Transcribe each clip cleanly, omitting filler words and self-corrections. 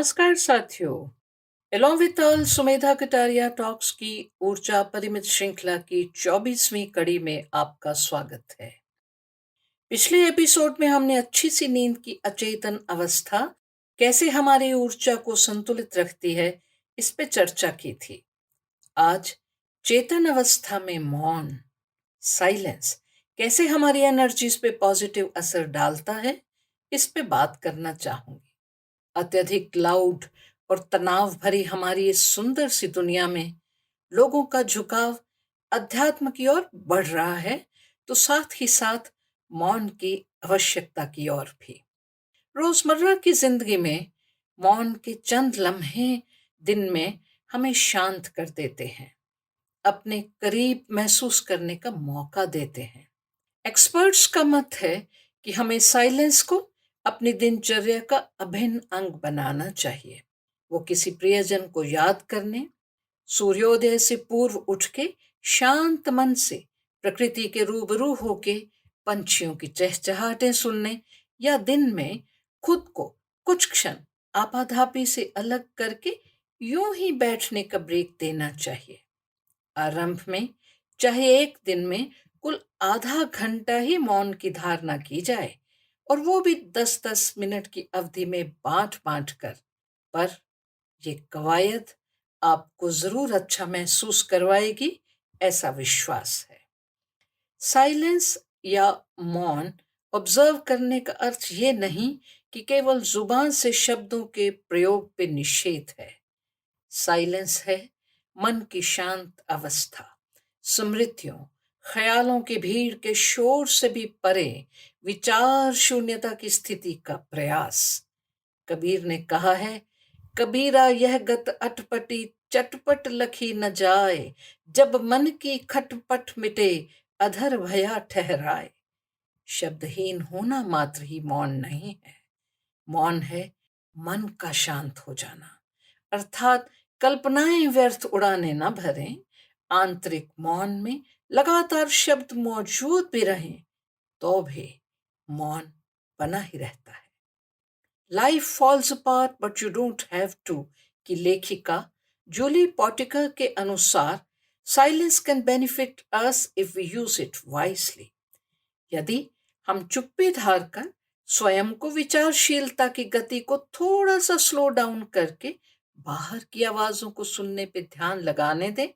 नमस्कार साथियों। Along with all Sumedha Kataria talks की ऊर्जा परिमित श्रृंखला की 24वीं कड़ी में आपका स्वागत है। पिछले एपिसोड में हमने अच्छी सी नींद की अचेतन अवस्था कैसे हमारी ऊर्जा को संतुलित रखती है, इस पे चर्चा की थी। आज चेतन अवस्था में मौन, साइलेंस कैसे हमारी एनर्जीज पे पॉजिटिव असर डालता है, इस पे बात करना चाहूंगी। अत्यधिक लाउड और तनाव भरी हमारी इस सुंदर सी दुनिया में लोगों का झुकाव अध्यात्म की ओर बढ़ रहा है, तो साथ ही साथ मौन की आवश्यकता की ओर भी। रोजमर्रा की जिंदगी में मौन के चंद लम्हे दिन में हमें शांत कर देते हैं, अपने करीब महसूस करने का मौका देते हैं। एक्सपर्ट्स का मत है कि हमें साइलेंस को अपनी दिनचर्या का अभिन्न अंग बनाना चाहिए। वो किसी प्रियजन को याद करने, सूर्योदय से पूर्व उठ के शांत मन से प्रकृति के रूबरू होके पंछियों की चहचहाहटें सुनने, या दिन में खुद को कुछ क्षण आपाधापी से अलग करके यूं ही बैठने का ब्रेक देना चाहिए। आरंभ में चाहे एक दिन में कुल आधा घंटा ही मौन की धारणा की जाए, और वो भी 10-10 मिनट की अवधि में बांट बांट कर, पर ये कवायद आपको जरूर अच्छा महसूस करवाएगी, ऐसा विश्वास है। साइलेंस या मौन ऑब्जर्व करने का अर्थ ये नहीं कि केवल जुबान से शब्दों के प्रयोग पे निषेध है। साइलेंस है मन की शांत अवस्था, स्मृतियों, ख्यालों की भीड़ के शोर से भी परे विचार शून्यता की स्थिति का प्रयास। कबीर ने कहा है, कबीरा यह गत अटपटी चटपट लखी न जाए, जब मन की खटपट मिटे अधर भया ठहराए। शब्दहीन होना मात्र ही मौन नहीं है, मौन है मन का शांत हो जाना, अर्थात कल्पनाएं व्यर्थ उड़ाने न भरें। आंतरिक मौन में लगातार शब्द मौजूद भी रहें तो भी मौन बना ही रहता है। Life falls apart but you don't have to की लेखिका जूली पॉटिकर के अनुसार silence can benefit us if we use it wisely. यदि हम चुप्पी धारकर स्वयं को विचारशीलता की गति को थोड़ा सा स्लो डाउन करके बाहर की आवाजों को सुनने पे ध्यान लगाने दें,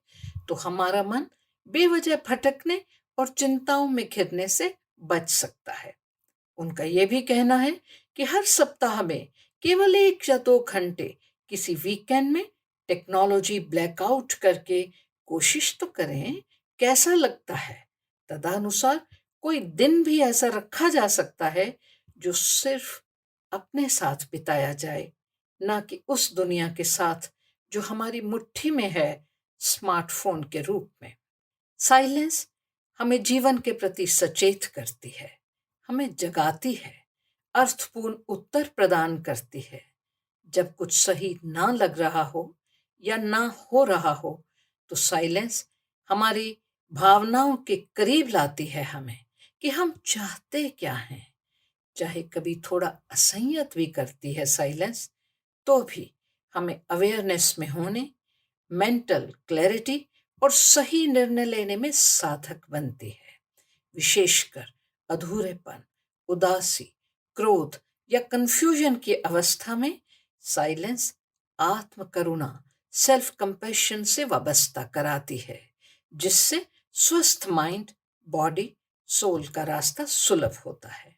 तो हमारा मन बेवजह भटकने और चिंताओं में घिरने से बच सकता है। उनका यह भी कहना है कि हर सप्ताह में केवल 1 या 2 घंटे किसी वीकेंड में टेक्नोलॉजी ब्लैकआउट करके कोशिश तो करें, कैसा लगता है। तदनुसार कोई दिन भी ऐसा रखा जा सकता है जो सिर्फ अपने साथ बिताया जाए, ना कि उस दुनिया के साथ जो हमारी मुट्ठी में है स्मार्टफोन के रूप में। साइलेंस हमें जीवन के प्रति सचेत करती है, हमें जगाती है, अर्थपूर्ण उत्तर प्रदान करती है। जब कुछ सही ना लग रहा हो या ना हो रहा हो, तो साइलेंस हमारी भावनाओं के करीब लाती है हमें कि हम चाहते क्या हैं। चाहे कभी थोड़ा असंयत भी करती है साइलेंस, तो भी हमें अवेयरनेस में होने, मेंटल क्लैरिटी और सही निर्णय लेने में साधक बनती है। विशेषकर अधूरेपन, उदासी, क्रोध या कंफ्यूजन की अवस्था में साइलेंस आत्म करुणा, सेल्फ कंपैशन से वाबस्ता कराती है, जिससे स्वस्थ माइंड, बॉडी, सोल का रास्ता सुलभ होता है।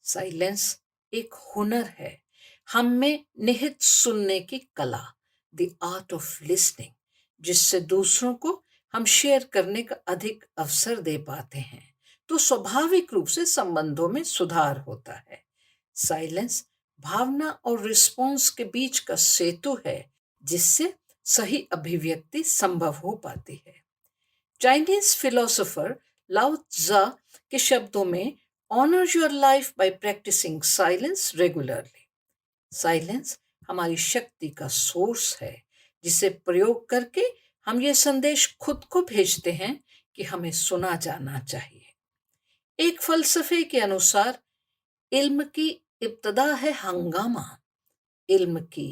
साइलेंस एक हुनर है, हम में निहित सुनने की कला, द आर्ट ऑफ लिसनिंग, जिससे दूसरों को हम शेयर करने का अधिक अवसर दे पाते हैं, तो स्वाभाविक रूप से संबंधों में सुधार होता है। साइलेंस भावना और रिस्पॉन्स के बीच का सेतु है, जिससे सही अभिव्यक्ति संभव हो पाती है। चाइनीज फिलोसोफर लाओ त्जा के शब्दों में, honour your life by practising silence regularly. Silence हमारी शक्ति का सोर्स है, जिसे प्रयोग करके हम ये संदेश खुद को भेजते हैं कि हमें सुना जाना चाहिए। एक फलसफे के अनुसार इल्म की इब्तदा है हंगामा, इल्म की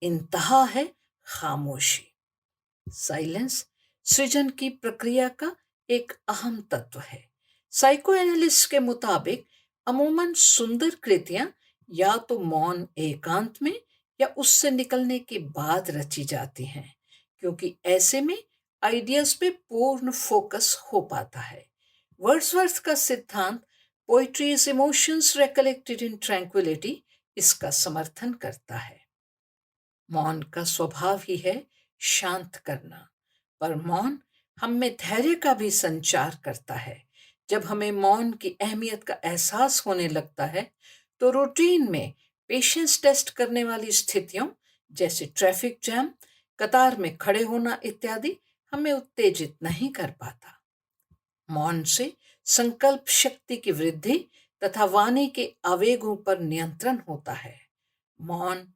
इंतहा है खामोशी। साइलेंस सृजन की प्रक्रिया का एक अहम तत्व है। साइको एनालिस्ट के मुताबिक अमूमन सुंदर कृतियां या तो मौन एकांत में या उससे निकलने के बाद रची जाती हैं, क्योंकि ऐसे में आइडियाज पे पूर्ण फोकस हो पाता है। वर्ड्सवर्थ का सिद्धांत poetry is emotions recollected in tranquillity इसका समर्थन करता है। मौन का स्वभाव ही है शांत करना, पर मौन हम में धैर्य का भी संचार करता है। जब हमें मौन की अहमियत का एहसास होने लगता है, तो रूटीन में पेशेंस टेस्ट करने वाली स्थितियों जैसे ट्रैफिक जैम, कतार में खड़े होना इत्यादि हमें उत्तेजित नहीं कर पाता। मौन से संकल्प शक्ति की वृद्धि तथा वाणी के आवेगों पर नियंत्रण होता है। मौन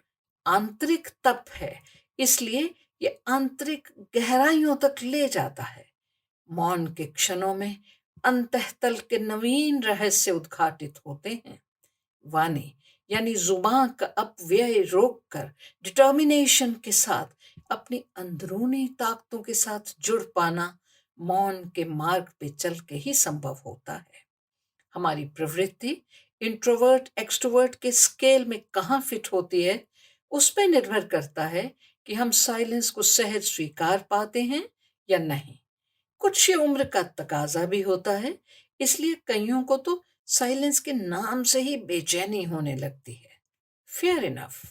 आंतरिक तप है, इसलिए ये आंतरिक गहराइयों तक ले जाता है। मौन के क्षणों में अंतःतल के नवीन रहस्य उद्घाटित होते हैं। वाणी यानी जुबान का अपव्यय रोककर डिटर्मिनेशन के साथ अपनी अंदरूनी ताकतों के साथ जुड़ पाना मौन के मार्ग पे चल के ही संभव होता है। हमारी प्रवृत्ति इंट्रोवर्ट एक्सट्रोवर्ट के स्केल में कहाँ फिट होती है, उस पर निर्भर करता है कि हम साइलेंस को सहज स्वीकार पाते हैं या नहीं। कुछ ये उम्र का तकाजा भी होता है, इसलिए कईयों को तो साइलेंस के नाम से ही बेचैनी होने लगती है। Fair enough.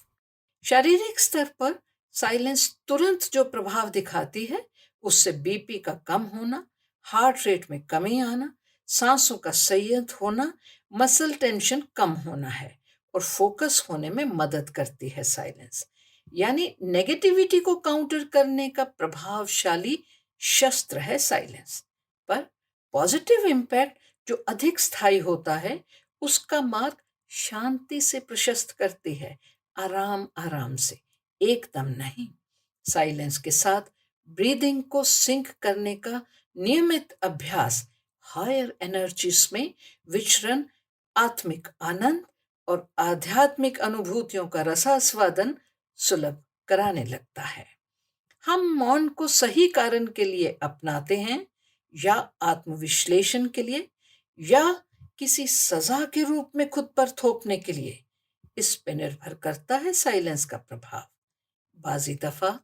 शारीरिक स्तर पर साइलेंस तुरंत जो प्रभाव दिखाती है, उससे बीपी का कम होना, हार्ट रेट में कमी आना, सांसों का संयत होना, मसल टेंशन कम होना है और फोकस होने में मदद करती है साइलेंस। यानी नेगेटिविटी को काउंटर करने का प्रभावशाली शस्त्र है साइलेंस। पर पॉजिटिव इम्पैक्ट जो अधिक स्थायी होता है, उसका मार्ग शांति से प्रशस्त करती है, आराम आराम से, एकदम नहीं। साइलेंस के साथ ब्रीदिंग को सिंक करने का नियमित अभ्यास हायर एनर्जीज में विचरण, आत्मिक आनंद और आध्यात्मिक अनुभूतियों का रसास्वादन सुलभ कराने लगता है। हम मौन को सही कारण के लिए अपनाते हैं या आत्मविश्लेषण के लिए या किसी सजा के रूप में खुद पर थोपने के लिए, इस पे निर्भर करता है साइलेंस का प्रभाव। बाजी दफा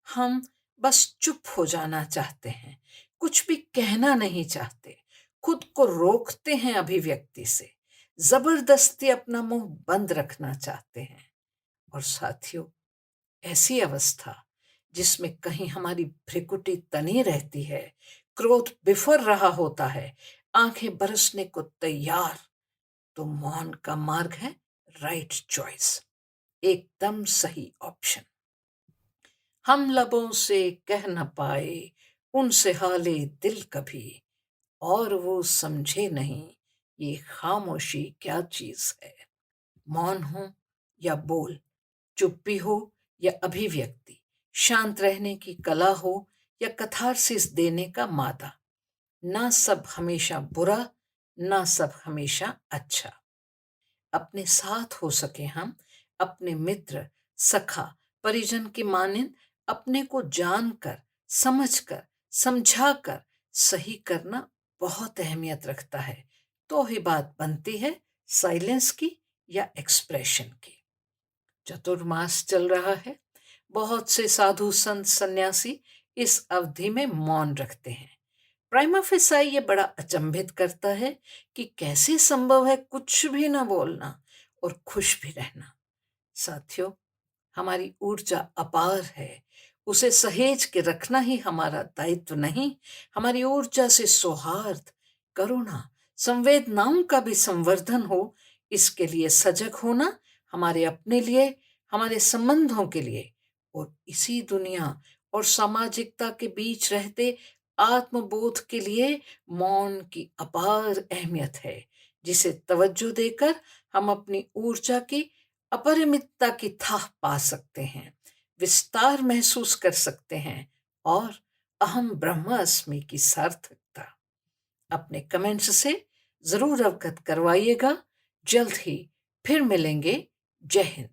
हम बस चुप हो जाना चाहते हैं, कुछ भी कहना नहीं चाहते, खुद को रोकते हैं अभिव्यक्ति से, जबरदस्ती अपना मुंह बंद रखना चाहते हैं। और साथियों, ऐसी अवस्था जिसमें कहीं हमारी भ्रिकुटी तनी रहती है, क्रोध बिफर रहा होता है, आंखें बरसने को तैयार, तो मौन का मार्ग है राइट चॉइस, एकदम सही ऑप्शन। हम लबों से कह न पाए उनसे हाले दिल कभी, और वो समझे नहीं ये खामोशी क्या चीज है। मौन हो या बोल, चुप्पी हो या अभिव्यक्ति, शांत रहने की कला हो या कथारसिस देने का मादा, ना सब हमेशा बुरा, ना सब हमेशा अच्छा। अपने साथ हो सके हम, अपने मित्र, सखा, परिजन की मानिंद अपने को जानकर, समझकर, समझाकर सही करना बहुत अहमियत रखता है। तो ही बात बनती है साइलेंस की या एक्सप्रेशन की। चतुर्मास चल रहा है, बहुत से साधु संत सन्यासी इस अवधि में मौन रखते हैं। प्राइमा फेसाई ये बड़ा अचंभित करता है कि कैसे संभव है कुछ भी ना बोलना और खुश भी रहना। साथियों, हमारी ऊर्जा अपार है, उसे सहेज के रखना ही हमारा दायित्व नहीं, हमारी ऊर्जा से सौहार्द, करुणा, संवेदनाओं का भी संवर्धन हो, इसके लिए सजग होना हमारे अपने लिए, हमारे संबंधों के लिए और इसी दुनिया और सामाजिकता के बीच रहते आत्मबोध के लिए मौन की अपार अहमियत है, जिसे तवज्जो देकर हम अपनी ऊर्जा की अपरिमितता की थाह पा सकते हैं, विस्तार महसूस कर सकते हैं और अहम ब्रह्मास्मि की सार्थकता। अपने कमेंट्स से जरूर अवगत करवाइएगा। जल्द ही फिर मिलेंगे। जय हिंद।